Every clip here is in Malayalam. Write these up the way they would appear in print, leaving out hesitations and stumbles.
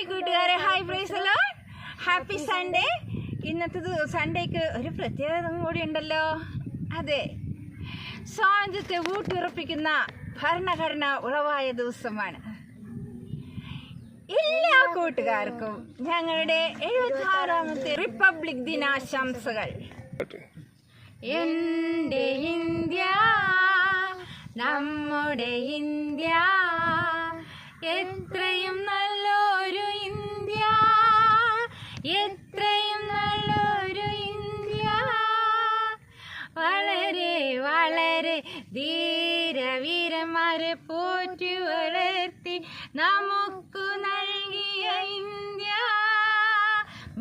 ഹായ് കൂട്ടുകാരെ, hi praise the Lord, happy Sunday. ഇന്നത്തെ സൺഡേക്ക് ഒരു പ്രത്യേകത കൂടി ഉണ്ടല്ലോ. അതെ, സ്വാതന്ത്ര്യത്തെ ഊട്ടിയുറപ്പിക്കുന്ന ഭരണഘടന ഉളവായ ദിവസമാണ്. എല്ലാ കൂട്ടുകാർക്കും ഞങ്ങളുടെ 76ാമത്തെ റിപ്പബ്ലിക് ദിനാശംസകൾ. എൻ്റെ ഇന്ത്യ, നമ്മുടെ ഇന്ത്യ, എത്രയും നല്ലൊരു ഇന്ത്യ, എത്രയും നല്ലൊരു ഇന്ത്യ. വളരെ വളരെ ധീരവീരന്മാരെ പോറ്റി വളർത്തി നമുക്ക് നൽകിയ ഇന്ത്യ,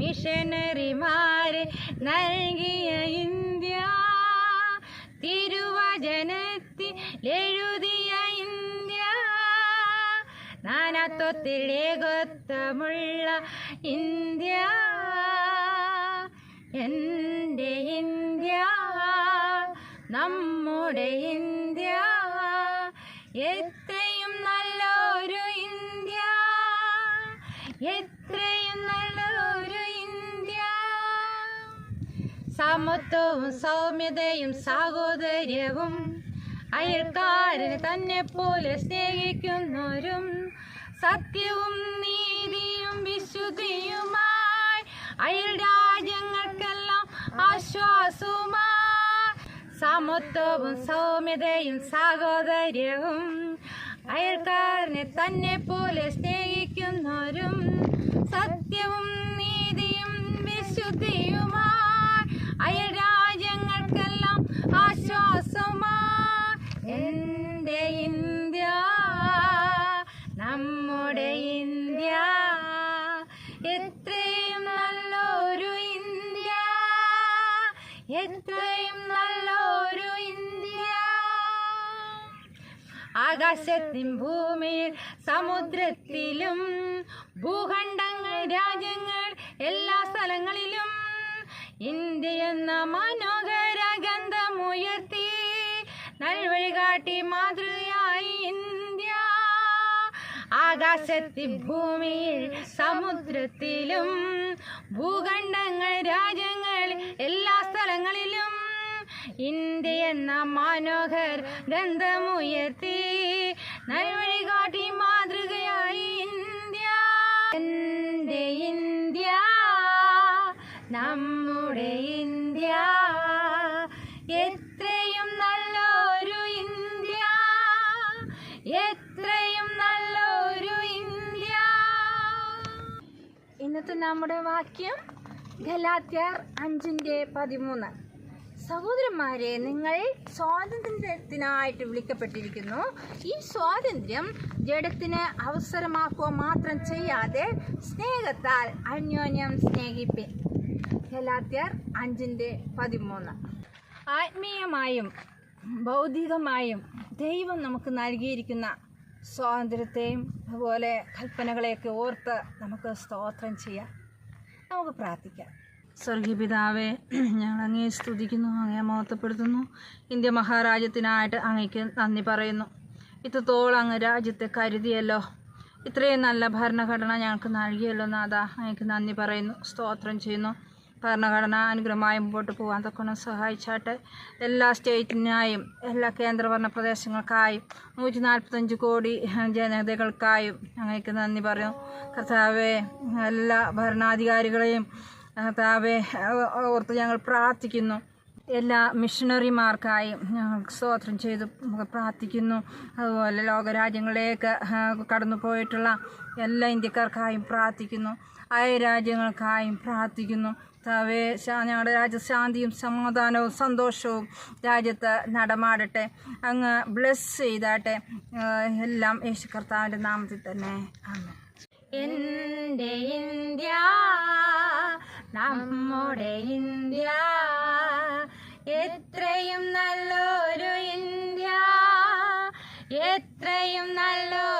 മിഷനറിമാരെ നൽകിയ ഇന്ത്യ, തിരുവചനത്തിൽ എഴുതിയ ഇന്ത്യ, നാനാത്വത്തിൽ ഏകത്വമുള്ള ഇന്ത്യ, എൻ്റെ ഇന്ത്യ, നമ്മുടെ ഇന്ത്യ, എത്രയും നല്ലൊരു ഇന്ത്യ, എത്രയും നല്ലൊരു ഇന്ത്യ. സമത്വവും സൗമ്യതയും സാഹോദര്യവും അയൽക്കാരനെ തന്നെ പോലെ സ്നേഹിക്കുന്നവരും സത്യവും നീതിയും വിശുദ്ധിയുമായി അയൽ രാജ്യങ്ങൾക്കെല്ലാം ആശ്വാസവുമായി. സമത്വവും സൗമ്യതയും സാഹോദര്യവും അയൽക്കാരനെ തന്നെ പോലെ സ്നേഹിക്കുന്നവരും സത്യവും നീതിയും വിശുദ്ധിയുമായി അയൽ രാജ്യങ്ങൾക്കെല്ലാം ആശ്വാസവുമായി. എൻ്റെ ഇന്ത്യ, നമ്മുടെ ഇന്ത്യ, എത്രയും നല്ലൊരു ഇന്ത്യ, എത്രയും നല്ലൊരു ഇന്ത്യ. ആകാശത്തിൻ ഭൂമിയിൽ സമുദ്രത്തിലും ഭൂഖണ്ഡങ്ങൾ രാജ്യങ്ങൾ എല്ലാ സ്ഥലങ്ങളിലും ഇന്ത്യ എന്ന മനോഹര ഗന്ധമുയർത്തി നൽവഴി കാട്ടി മാതൃകയായി ഇന്ത്യ. ആകാശത്തിൽ ഭൂമിയിൽ സമുദ്രത്തിലും ഭൂഖണ്ഡങ്ങൾ രാജ്യങ്ങൾ എല്ലാ സ്ഥലങ്ങളിലും ഇന്ത്യ എന്ന മനോഹര ഗന്ധമുയർത്തി നൽവഴി കാട്ടി മാതൃകയായി ഇന്ത്യ. എൻ്റെ ഇന്ത്യ, നമ്മുടെ ഇന്ത്യ, എത്രയും നല്ലൊരു ഇന്ത്യ, എത്രയും നല്ലൊരു ഇന്ത്യ. ഇന്നത്തെ നമ്മുടെ വാക്യം ഗലാത്യർ 5:13. സഹോദരന്മാരെ, നിങ്ങൾ സ്വാതന്ത്ര്യത്തിനായിട്ട് വിളിക്കപ്പെട്ടിരിക്കുന്നു. ഈ സ്വാതന്ത്ര്യം ജഡത്തിന് അവസരമാക്കുക മാത്രം ചെയ്യാതെ സ്നേഹത്താൽ അന്യോന്യം സ്നേഹിപ്പിൻ. ഗലാത്യർ 5:13. ആത്മീയമായും ഭൗതികമായും ദൈവം നമുക്ക് നൽകിയിരിക്കുന്ന സ്വാതന്ത്ര്യത്തെയും അതുപോലെ കൽപ്പനകളെയൊക്കെ ഓർത്ത് നമുക്ക് സ്തോത്രം ചെയ്യാം. നമുക്ക് പ്രാർത്ഥിക്കാം. സ്വർഗീയ പിതാവേ, ഞങ്ങൾ അങ്ങയെ സ്തുതിക്കുന്നു, അങ്ങയെ മഹത്വപ്പെടുത്തുന്നു. ഇന്ത്യ മഹാരാജ്യത്തിനായിട്ട് അങ്ങയ്ക്ക് നന്ദി പറയുന്നു. ഇത്രത്തോളം അങ്ങ് രാജ്യത്തെ കരുതിയല്ലോ, ഇത്രയും നല്ല ഭരണഘടന ഞങ്ങൾക്ക് നൽകിയല്ലോ നാഥ, അങ്ങയ്ക്ക് നന്ദി പറയുന്നു, സ്തോത്രം ചെയ്യുന്നു. ഭരണഘടന അനുഗ്രഹമായി മുമ്പോട്ട് പോകാൻ തക്കണം സഹായിച്ചാട്ടെ. എല്ലാ സ്റ്റേറ്റിനായും എല്ലാ കേന്ദ്രഭരണ പ്രദേശങ്ങൾക്കായും 145 കോടി ജനതകൾക്കായും അങ്ങേക്ക് നന്ദി പറയുന്നു. കർത്താവെ, എല്ലാ ഭരണാധികാരികളെയും കർത്താവെ ഓർത്ത് ഞങ്ങൾ പ്രാർത്ഥിക്കുന്നു. എല്ലാ മിഷണറിമാർക്കായും ഞങ്ങൾ സ്തോത്രം ചെയ്ത് പ്രാർത്ഥിക്കുന്നു. അതുപോലെ ലോകരാജ്യങ്ങളിലേക്ക് കടന്നു പോയിട്ടുള്ള എല്ലാ ഇന്ത്യക്കാർക്കായും പ്രാർത്ഥിക്കുന്നു. അയൽ രാജ്യങ്ങൾക്കായും പ്രാർത്ഥിക്കുന്നു. കർത്താവേ, ഞങ്ങളുടെ രാജ്യശാന്തിയും സമാധാനവും സന്തോഷവും രാജ്യത്ത് നടമാടട്ടെ. അങ്ങ് ബ്ലെസ് ചെയ്താട്ടെ. എല്ലാം യേശു കർത്താവിൻ്റെ നാമത്തിൽ തന്നെ ആമേൻ. എൻ്റെ ഇന്ത്യ, നമ്മുടെ ഇന്ത്യ, എത്രയും നല്ലൊരു ഇന്ത്യ, എത്രയും നല്ലൊരു